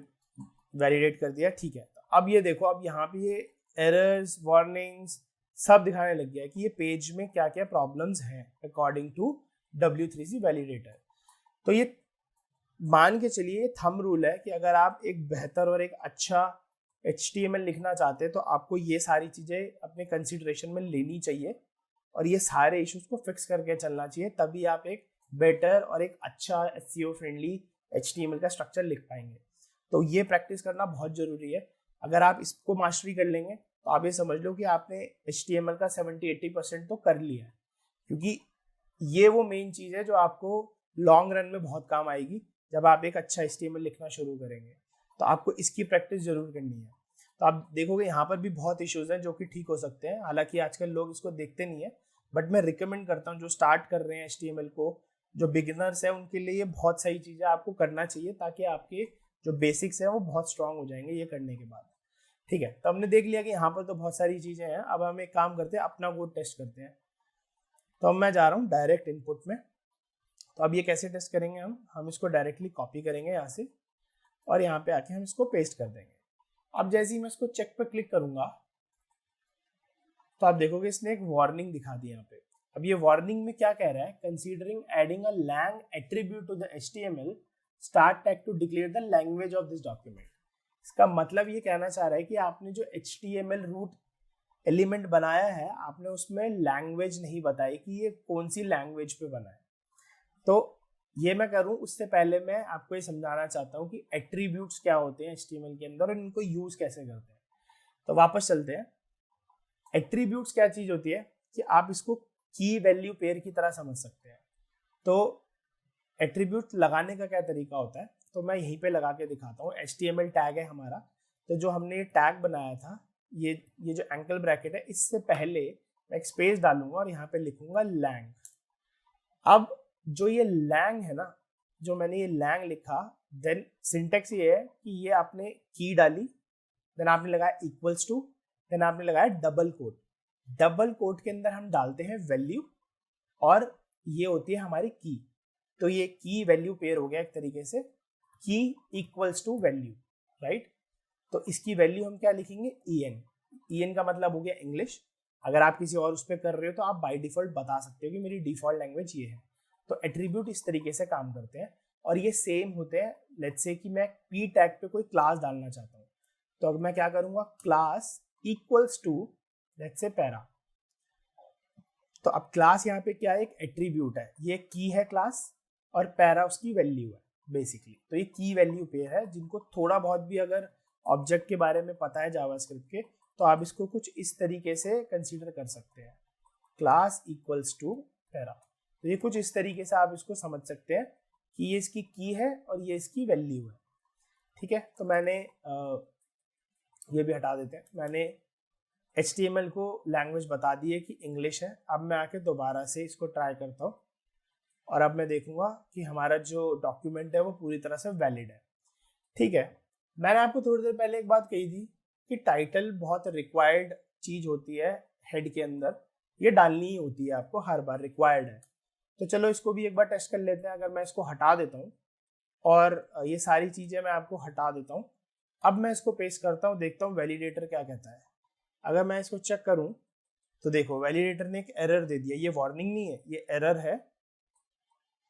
Speaker 2: वैलिडेट कर दिया, ठीक है। अब ये देखो, अब यहाँ पे ये एरर्स, वार्निंग्स सब दिखाने लग गया है कि ये पेज में क्या क्या प्रॉब्लम्स हैं अकॉर्डिंग टू W3C वैलिडेटर। तो ये मान के चलिए थंब रूल है कि अगर आप एक बेहतर और एक अच्छा HTML लिखना चाहते हैं तो आपको ये सारी चीज़ें अपने कंसिडरेशन में लेनी चाहिए और ये सारे इश्यूज को फिक्स करके चलना चाहिए, तभी आप एक बेटर और एक अच्छा SEO फ्रेंडली HTML का स्ट्रक्चर लिख पाएंगे। तो ये प्रैक्टिस करना बहुत ज़रूरी है। अगर आप इसको मास्टरी कर लेंगे तो आप ये समझ लो कि आपने HTML का 70-80% तो कर लिया है, क्योंकि ये वो मेन चीज़ है जो आपको लॉन्ग रन में बहुत काम आएगी। जब आप एक अच्छा HTML लिखना शुरू करेंगे तो आपको इसकी प्रैक्टिस जरूर करनी है। तो आप देखोगे यहाँ पर भी बहुत इश्यूज हैं जो कि ठीक हो सकते हैं, हालांकि आजकल लोग इसको देखते नहीं है, बट मैं रिकमेंड करता हूँ जो स्टार्ट कर रहे हैं HTML को, जो बिगिनर्स हैं उनके लिए ये बहुत सही चीज़ है, आपको करना चाहिए ताकि आपके जो बेसिक्स हैं वो बहुत स्ट्रांग हो जाएंगे ये करने के बाद। ठीक है, तो हमने देख लिया कि यहाँ पर तो बहुत सारी चीज़ें हैं। अब हम एक काम करते हैं, अपना कोड टेस्ट करते हैं। तो अब मैं जा रहा हूँ डायरेक्ट इनपुट में। तो अब ये कैसे टेस्ट करेंगे, हम इसको डायरेक्टली कॉपी करेंगे यहाँ से और यहाँ पे आके हम इसको पेस्ट कर देंगे। अब जैसे ही मैं इसको चेक पे क्लिक करूंगा तो आप देखोगे इसने एक वार्निंग दिखा दी यहाँ पे। अब ये वार्निंग में क्या कह रहा है, considering adding a lang attribute to the HTML start tag to declare the language of this document. इसका मतलब ये कहना चाह रहा है कि आपने जो HTML रूट एलिमेंट बनाया है आपने उसमें लैंग्वेज नहीं बताई कि ये कौन सी लैंग्वेज पे बना है। तो ये मैं करूं उससे पहले मैं आपको ये समझाना चाहता हूं कि एट्रीब्यूट्स क्या होते हैं HTML के अंदर और इनको यूज कैसे करते हैं। तो वापस चलते हैं। एट्रीब्यूट्स क्या चीज होती है कि आप इसको की वैल्यू पेयर की तरह समझ सकते हैं। तो एट्रीब्यूट लगाने का क्या तरीका होता है, तो मैं यहीं पे लगा के दिखाता हूँ। HTML टैग है हमारा, तो जो हमने ये टैग बनाया था, ये जो एंकल ब्रैकेट है, इससे पहले मैं एक स्पेस डालूंगा और यहाँ पे लिखूंगा लैंग। अब जो ये लैंग है ना, जो मैंने ये लैंग लिखा, देन सिंटेक्स ये है कि ये आपने की डाली, देन आपने लगाया इक्वल्स टू, देन आपने लगाया डबल कोट। डबल कोट के अंदर हम डालते हैं वैल्यू और ये होती है हमारी की। तो ये की वैल्यू पेयर हो गया एक तरीके से, की इक्वल्स टू वैल्यू, राइट। तो इसकी वैल्यू हम क्या लिखेंगे, en का मतलब हो गया इंग्लिश। अगर आप किसी और उस पर कर रहे हो तो आप बाय डिफॉल्ट बता सकते हो कि मेरी डिफॉल्ट लैंग्वेज ये है। तो एट्रीब्यूट इस तरीके से काम करते हैं और ये सेम होते हैं। लेट्स से कि मैं पी टैग पे कोई क्लास डालना चाहता हूँ, तो अब मैं क्या करूंगा, class equals to let's say para. तो अब क्लास यहाँ पे क्या है, एक एट्रीब्यूट है, ये की है क्लास और पैरा उसकी वैल्यू है बेसिकली। तो ये की वैल्यू पेयर है। जिनको थोड़ा बहुत भी अगर ऑब्जेक्ट के बारे में पता है जावास्क्रिप्ट के, तो आप इसको कुछ इस तरीके से कंसीडर कर सकते हैं, क्लास इक्वल्स टू पैरा। तो ये कुछ इस तरीके से आप इसको समझ सकते हैं कि ये इसकी की है और ये इसकी वैल्यू है। ठीक है, तो मैंने ये भी हटा देते हैं। मैंने HTML को लैंग्वेज बता दी है कि इंग्लिश है। अब मैं आके दोबारा से इसको ट्राई करता हूँ और अब मैं देखूंगा कि हमारा जो डॉक्यूमेंट है वो पूरी तरह से वैलिड है। ठीक है, मैंने आपको थोड़ी देर पहले एक बात कही थी कि टाइटल बहुत रिक्वायर्ड चीज होती है हेड के अंदर, ये डालनी ही होती है आपको, हर बार रिक्वायर्ड है। तो चलो इसको भी एक बार टेस्ट कर लेते हैं। अगर मैं इसको हटा देता हूँ और ये सारी चीजें मैं आपको हटा देता हूँ, अब मैं इसको पेस्ट करता हूँ, देखता हूँ वैलिडेटर क्या कहता है। अगर मैं इसको चेक करूँ तो देखो वैलिडेटर ने एक एरर दे दिया। ये वार्निंग नहीं है, ये एरर है।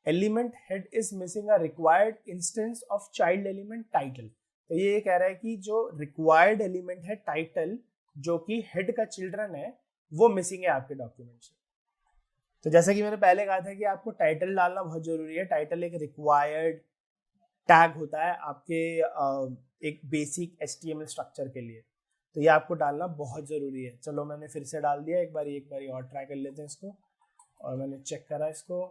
Speaker 2: Element head is missing a required instance of child element title. तो ये कह रहा है कि जो रिक्वायर्ड एलिमेंट है टाइटल, जो कि हेड का चिल्ड्रन है, वो मिसिंग है आपके डॉक्यूमेंट से। तो जैसा कि मैंने पहले कहा था कि आपको टाइटल डालना बहुत जरूरी है। टाइटल एक रिक्वायर्ड टैग होता है आपके एक बेसिक HTML स्ट्रक्चर के लिए, तो ये आपको डालना बहुत ज़रूरी है। चलो मैंने फिर से डाल दिया, एक बार और ट्राई कर लेते हैं इसको। और मैंने चेक करा इसको,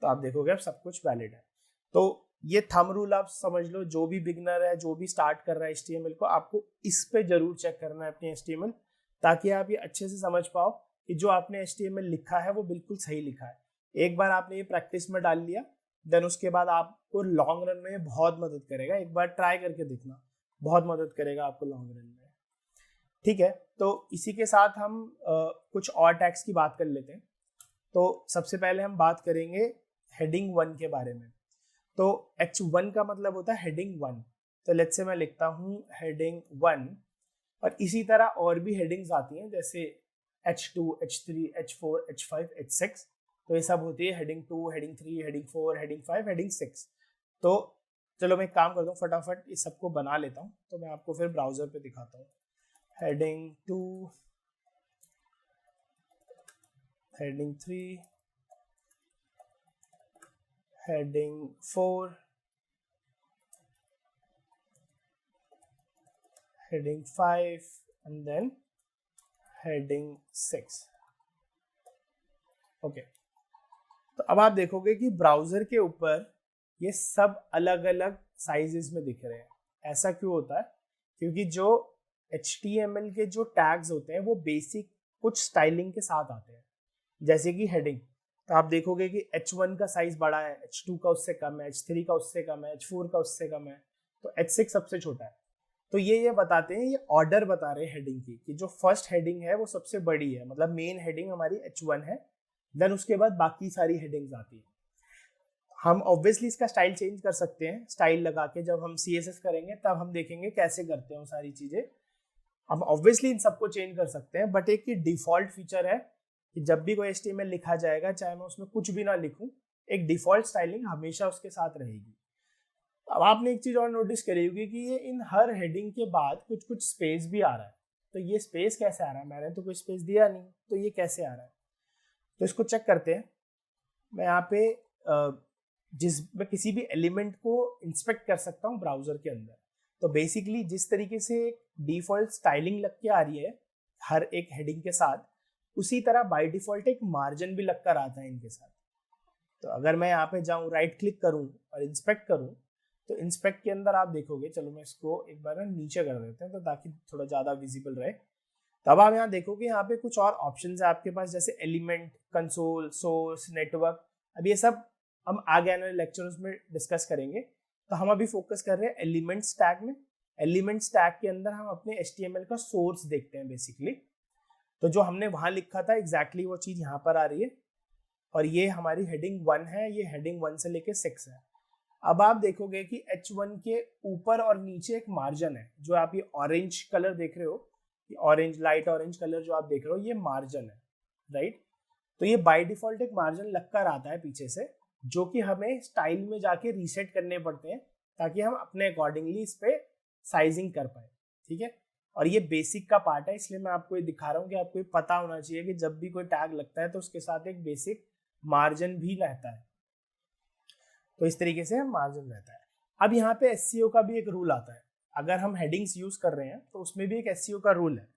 Speaker 2: तो आप देखोगे अब सब कुछ वैलिड है। तो ये थंब रूल आप समझ लो, जो भी बिगनर है, जो भी स्टार्ट कर रहा है HTML को, आपको इस पे जरूर चेक करना है अपनी HTML, ताकि आप ये अच्छे से समझ पाओ कि जो आपने HTML लिखा है वो बिल्कुल सही लिखा है। एक बार आपने ये प्रैक्टिस में डाल लिया, देन उसके बाद आपको लॉन्ग रन में बहुत मदद करेगा। एक बार ट्राई करके देखना, बहुत मदद करेगा आपको लॉन्ग रन में। ठीक है, तो इसी के साथ हम कुछ और टैग्स की बात कर लेते हैं। तो सबसे पहले हम बात करेंगे हेडिंग 1 के बारे में। तो H1 का मतलब होता है हेडिंग 1। तो लेट्स से मैं लिखता हूँ हेडिंग 1, और इसी तरह और भी हेडिंग्स आती हैं, जैसे H2, H3, H4, H5, H6, तो ये सब होती है heading 2, heading 3, heading 4, heading 5, heading 6। तो चलो मैं एक काम करता हूँ, फटाफट इस सबको बना लेता हूँ, तो मैं आपको फिर ब्राउजर पे दिखाता हूँ। Heading 2, heading 3, heading 4, heading 5 and then heading 6। Okay, तो अब आप देखोगे कि ब्राउजर के ऊपर ये सब अलग अलग साइजेस में दिख रहे हैं। ऐसा क्यों होता है? क्योंकि जो HTML के जो टैग्स होते हैं वो बेसिक कुछ स्टाइलिंग के साथ आते हैं, जैसे कि हेडिंग। तो आप देखोगे कि H1 का साइज बड़ा है, H2 का उससे कम है, H3 का उससे कम है, H4 का उससे कम है, तो H6 सबसे छोटा है। तो ये बताते हैं, ये ऑर्डर बता रहे हैं हेडिंग की, कि जो फर्स्ट हेडिंग है वो सबसे बड़ी है, मतलब मेन हेडिंग हमारी H1 है, देन उसके बाद बाकी सारी हेडिंग्स आती है। हम ऑब्वियसली इसका स्टाइल चेंज कर सकते हैं, स्टाइल लगा के जब हम CSS करेंगे तब हम देखेंगे कैसे करते हैं वो सारी चीजें। हम ऑब्वियसली इन सबको चेंज कर सकते हैं, बट एक डिफॉल्ट फीचर है कि जब भी कोई HTML लिखा जाएगा, चाहे मैं उसमें कुछ भी ना लिखूं, एक डिफॉल्ट स्टाइलिंग हमेशा उसके साथ रहेगी। अब आपने एक चीज और नोटिस करी होगी कि ये इन हर हेडिंग के बाद कुछ कुछ स्पेस भी आ रहा है। तो ये स्पेस कैसे आ रहा है? मैंने तो कोई स्पेस दिया नहीं, तो ये कैसे आ रहा है? तो इसको चेक करते हैं। मैं यहाँ पे मैं किसी भी एलिमेंट को इंस्पेक्ट कर सकता हूँ ब्राउजर के अंदर। तो बेसिकली जिस तरीके से डिफॉल्ट स्टाइलिंग लग के आ रही है हर एक हेडिंग के साथ, उसी तरह बाय डिफॉल्ट एक मार्जिन भी लग कर आता है इनके साथ। तो अगर मैं यहाँ पे जाऊँ, राइट क्लिक करूँ और इंस्पेक्ट करूँ, तो इंस्पेक्ट के अंदर आप देखोगे, चलो मैं इसको एक बार नीचे कर देते हैं तो ताकि थोड़ा ज़्यादा विजिबल रहे। तब आप यहाँ देखोगे, यहाँ पे कुछ और ऑप्शंस है आपके पास, जैसे एलिमेंट, कंसोल, सोर्स, नेटवर्क। अब ये सब हम आगे आने वाले लेक्चर्स में डिस्कस करेंगे। तो हम अभी फोकस कर रहे हैं एलिमेंट्स टैग में। एलिमेंट्स टैग के अंदर हम अपने HTML का सोर्स देखते हैं बेसिकली। तो जो हमने वहाँ लिखा था एग्जैक्टली वो चीज़ यहाँ पर आ रही है, और ये हमारी हेडिंग 1 है, ये हेडिंग 1 से लेके 6 है। अब आप देखोगे कि H1 के ऊपर और नीचे एक मार्जिन है, जो आप ये ऑरेंज कलर देख रहे हो, ये ऑरेंज, लाइट ऑरेंज कलर जो आप देख रहे हो, ये मार्जिन है, राइट। तो ये बाय डिफॉल्ट एक मार्जिन लगकर आता है पीछे से, जो कि हमें स्टाइल में जाके रीसेट करने पड़ते हैं ताकि हम अपने अकॉर्डिंगली इस पे साइजिंग कर पाए, ठीक है। और ये बेसिक का पार्ट है, इसलिए मैं आपको ये दिखा रहा हूँ कि आपको ये पता होना चाहिए कि जब भी कोई टैग लगता है तो उसके साथ एक बेसिक मार्जिन भी रहता है। तो इस तरीके से मार्जिन रहता है। अब यहाँ पे SEO का भी एक रूल आता है। अगर हम हेडिंग्स यूज कर रहे हैं तो उसमें भी एक SEO का रूल है।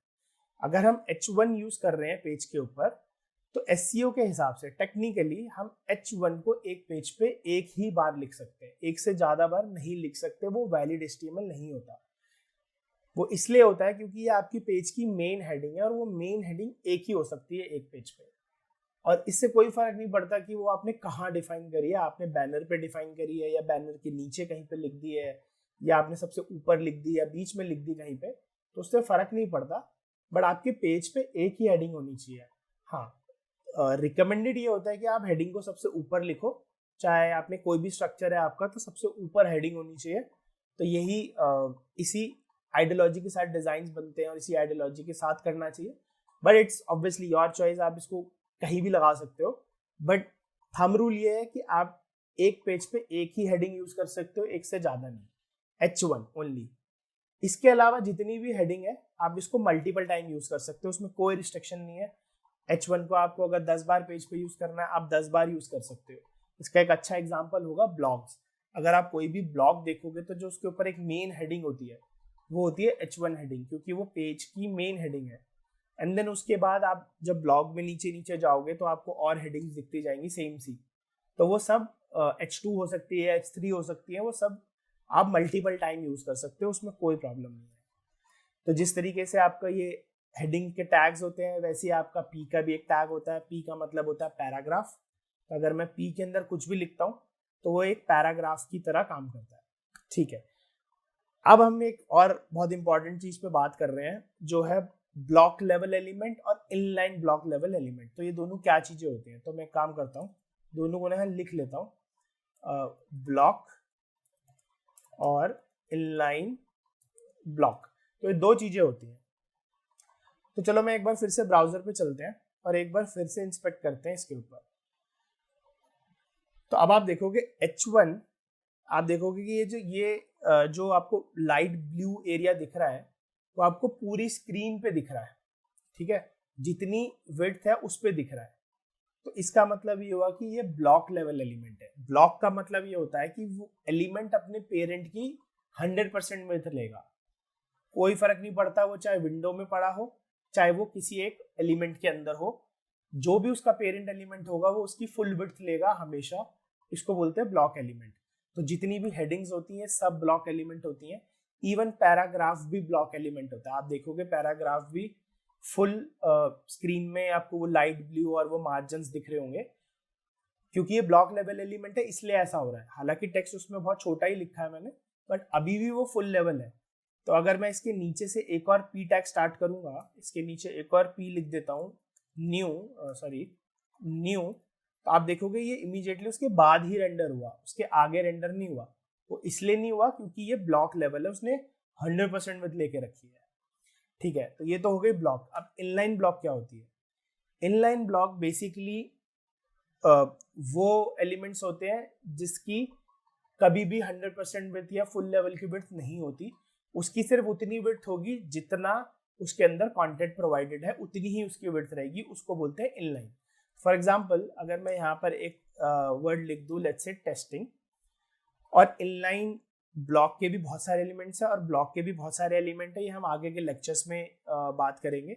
Speaker 2: अगर हम H1 यूज कर रहे हैं पेज के ऊपर, तो SEO के हिसाब से टेक्निकली हम H1 को एक पेज पे एक ही बार लिख सकते हैं, एक से ज्यादा बार नहीं लिख सकते। वो वैलिड HTML नहीं होता। वो इसलिए होता है क्योंकि ये आपकी पेज की मेन हेडिंग है, और वो मेन हेडिंग एक ही हो सकती है एक पेज पे। और इससे कोई फर्क नहीं पड़ता कि वो आपने कहाँ डिफाइन करी है, आपने बैनर पे डिफाइन करी है या बैनर के नीचे कहीं पे लिख दी है, या आपने सबसे ऊपर लिख दी या बीच में लिख दी कहीं पे, तो उससे फर्क नहीं पड़ता। बट आपके पेज पे एक ही हेडिंग होनी चाहिए। हाँ, रिकमेंडेड ये होता है कि आप हेडिंग को सबसे ऊपर लिखो, चाहे आपने कोई भी स्ट्रक्चर है आपका, तो सबसे ऊपर हेडिंग होनी चाहिए। तो यही इसी आइडियोलॉजी के साथ डिजाइन बनते हैं और इसी आइडियोलॉजी के साथ करना चाहिए। But it's obviously your choice, आप इसको कहीं भी लगा सकते हो। बट थंब रूल ये है कि आप एक पेज पे एक ही हेडिंग यूज कर सकते हो, एक से ज्यादा नहीं, H1 ओनली। इसके अलावा जितनी भी हेडिंग है आप इसको मल्टीपल टाइम यूज कर सकते हो, उसमें कोई रिस्ट्रिक्शन नहीं है। H1 को आपको अगर 10 बार पेज पे यूज करना है, आप 10 बार यूज कर सकते हो। इसका एक अच्छा एग्जाम्पल होगा ब्लॉग्स। अगर आप कोई भी ब्लॉग देखोगे तो जो उसके ऊपर एक मेन हेडिंग होती है वो होती है H1 हेडिंग, क्योंकि वो पेज की मेन हेडिंग है। एंड देन उसके बाद आप जब ब्लॉग में नीचे नीचे जाओगे तो आपको और हेडिंग्स दिखती जाएंगी सेम सी। तो वो सब H2 हो सकती है, H3 हो सकती है, वो सब आप मल्टीपल टाइम यूज कर सकते हो, उसमें कोई प्रॉब्लम नहीं है। तो जिस तरीके से आपका ये हेडिंग के टैग्स होते हैं, वैसे ही आपका P का भी एक टैग होता है। P का मतलब होता है पैराग्राफ। तो अगर मैं P के अंदर कुछ भी लिखता हूँ तो वो एक पैराग्राफ की तरह काम करता है, ठीक है। अब हम एक और बहुत इंपॉर्टेंट चीज पे बात कर रहे हैं, जो है ब्लॉक लेवल एलिमेंट और इनलाइन ब्लॉक लेवल एलिमेंट। तो ये दोनों क्या चीजें होती हैं? तो मैं काम करता हूँ, दोनों को ना लिख लेता हूँ, ब्लॉक और इनलाइन ब्लॉक। तो ये दो चीजें होती हैं। तो चलो मैं एक बार फिर से ब्राउजर पे चलते हैं और एक बार फिर से इंस्पेक्ट करते हैं इसके ऊपर। तो अब आप देखोगे H1, आप देखोगे कि ये जो आपको लाइट ब्लू एरिया दिख रहा है वो आपको पूरी स्क्रीन पे दिख रहा है, ठीक है, जितनी विड्थ है उस पे दिख रहा है। तो इसका मतलब ये हुआ कि ये ब्लॉक लेवल एलिमेंट है। ब्लॉक का मतलब ये होता है कि वो एलिमेंट अपने पेरेंट की 100% विड्थ लेगा, कोई फर्क नहीं पड़ता वो चाहे विंडो में पड़ा हो चाहे वो किसी एक एलिमेंट के अंदर हो, जो भी उसका पेरेंट एलिमेंट होगा वो उसकी फुल विड्थ लेगा हमेशा। इसको बोलते हैं ब्लॉक एलिमेंट। तो जितनी भी हेडिंग्स होती हैं सब ब्लॉक एलिमेंट होती हैं। इवन पैराग्राफ भी ब्लॉक एलिमेंट होता है। आप देखोगे पैराग्राफ भी फुल स्क्रीन में आपको वो लाइट ब्लू और वो मार्जिन्स दिख रहे होंगे, क्योंकि ये ब्लॉक लेवल एलिमेंट है इसलिए ऐसा हो रहा है। हालांकि टेक्स्ट उसमें बहुत छोटा ही लिखा है मैंने, बट अभी भी वो फुल लेवल है। तो अगर मैं इसके नीचे से एक और पी टैग स्टार्ट करूंगा, इसके नीचे एक और पी लिख देता हूँ, न्यू, तो आप देखोगे ये इमीडिएटली उसके बाद ही रेंडर हुआ, उसके आगे रेंडर नहीं हुआ। वो इसलिए नहीं हुआ क्योंकि ये ब्लॉक लेवल है, उसने 100% विड्थ लेके रखी है, ठीक है। तो ये तो हो गई ब्लॉक। अब इनलाइन ब्लॉक क्या होती है? इनलाइन ब्लॉक बेसिकली वो एलिमेंट्स होते हैं जिसकी कभी भी 100% विड्थ या फुल लेवल की विड्थ नहीं होती। उसकी सिर्फ उतनी विड्थ होगी जितना उसके अंदर कंटेंट प्रोवाइडेड है, उतनी ही उसकी विड्थ रहेगी। उसको बोलते हैं इनलाइन। फॉर एग्जांपल अगर मैं यहाँ पर एक वर्ड लिख दूं, लेट्स से टेस्टिंग, और इनलाइन ब्लॉक के भी बहुत सारे एलिमेंट्स हैं और ब्लॉक के भी बहुत सारे एलिमेंट है, ये हम आगे के लेक्चर्स में बात करेंगे।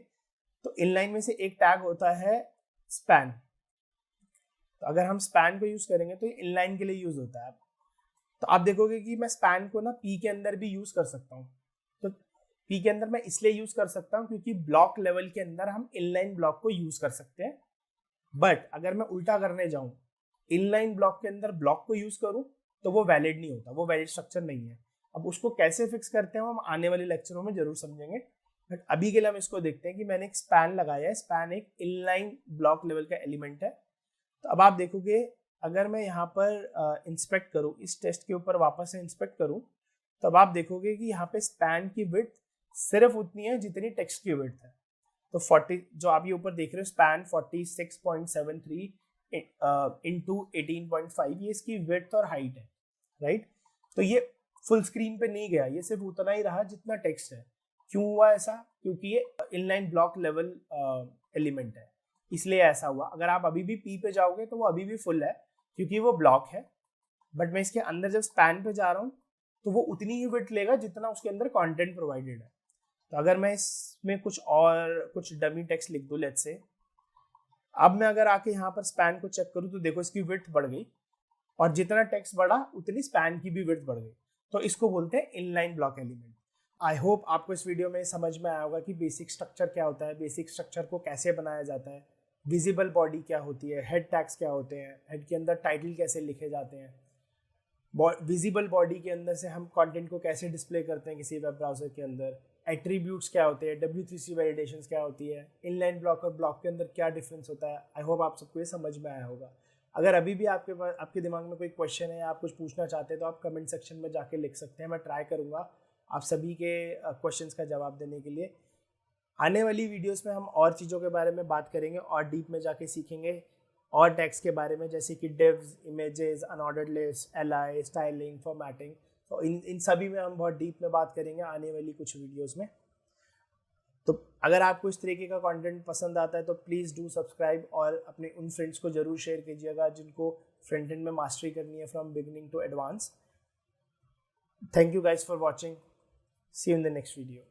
Speaker 2: तो इनलाइन में से एक टैग होता है स्पैन। तो अगर हम स्पैन को यूज करेंगे तो ये इनलाइन के लिए यूज होता है। तो आप देखोगे कि मैं स्पैन को ना पी के अंदर भी यूज कर सकता हूँ। तो पी के अंदर मैं इसलिए यूज कर सकता हूँ क्योंकि ब्लॉक लेवल के अंदर हम इनलाइन ब्लॉक को यूज कर सकते हैं। बट अगर मैं उल्टा करने जाऊं, इनलाइन ब्लॉक के अंदर ब्लॉक को यूज करूं, तो वो वैलिड नहीं होता, वो वैलिड स्ट्रक्चर नहीं है। अब उसको कैसे फिक्स करते हैं हम आने वाले लेक्चरों में जरूर समझेंगे, बट अभी के लिए हम इसको देखते हैं कि मैंने एक स्पैन लगाया है। स्पैन एक इनलाइन ब्लॉक लेवल का एलिमेंट है। तो अब आप देखोगे अगर मैं यहाँ पर इंस्पेक्ट करूँ, इस टेस्ट के ऊपर वापस से इंस्पेक्ट करूँ, तो अब आप देखोगे कि यहाँ पे स्पैन की विड्थ सिर्फ उतनी है जितनी टेक्स्ट की विड्थ है। तो 40 जो आप ये ऊपर देख रहे हो स्पैन 46.73 इंटू 18.5, ये इसकी विड्थ और हाइट है, राइट। तो ये फुल स्क्रीन पे नहीं गया, ये सिर्फ उतना ही रहा जितना टेक्स्ट है। क्यों हुआ ऐसा? क्योंकि ये इनलाइन ब्लॉक लेवल एलिमेंट है, इसलिए ऐसा हुआ। अगर आप अभी भी पी पे जाओगे तो वो अभी भी फुल है क्योंकि वो ब्लॉक है, बट मैं इसके अंदर जब स्पैन पे जा रहा हूँ तो वो उतनी ही विड्थ लेगा जितना उसके अंदर कंटेंट प्रोवाइडेड है। तो अगर मैं इसमें कुछ डमी टेक्स्ट लिख दूं, लेट्स से, अब मैं अगर आके यहाँ पर स्पैन को चेक करूँ तो देखो इसकी विड्थ बढ़ गई, और जितना टेक्स्ट बढ़ा उतनी स्पैन की भी विड्थ बढ़ गई। तो इसको बोलते हैं inline block element. I hope आपको इस वीडियो में समझ में आया होगा कि बेसिक स्ट्रक्चर क्या होता है, बेसिक स्ट्रक्चर को कैसे बनाया जाता है, विजिबल बॉडी क्या होती है, हेड टैग्स क्या होते हैं, हेड के अंदर टाइटल कैसे लिखे जाते हैं, विजिबल बॉडी के अंदर से हम कंटेंट को कैसे डिस्प्ले करते हैं किसी वेब ब्राउजर के अंदर, एट्रीब्यूट्स क्या होते हैं, W3C वैलिडेशंस क्या होती है, इनलाइन ब्लॉक और ब्लॉक के अंदर क्या डिफरेंस होता है। आई होप आप सबको ये समझ में आया होगा। अगर अभी भी आपके दिमाग में कोई क्वेश्चन है या आप कुछ पूछना चाहते हैं तो आप कमेंट सेक्शन में जाके लिख सकते हैं। मैं ट्राई करूँगा आप सभी के क्वेश्चंस का जवाब देने के लिए। आने वाली वीडियोस में हम और चीज़ों के बारे में बात करेंगे और डीप में जाके सीखेंगे और टैग्स के बारे में, जैसे कि divs, images, unordered list, LI, styling, formatting. तो इन सभी में हम बहुत डीप में बात करेंगे आने वाली कुछ वीडियोस में। तो अगर आपको इस तरीके का कंटेंट पसंद आता है तो प्लीज़ डू सब्सक्राइब और अपने उन फ्रेंड्स को ज़रूर शेयर कीजिएगा जिनको फ्रंट एंड में मास्टरी करनी है from beginning to advance. Thank you guys for watching. See you in the next video.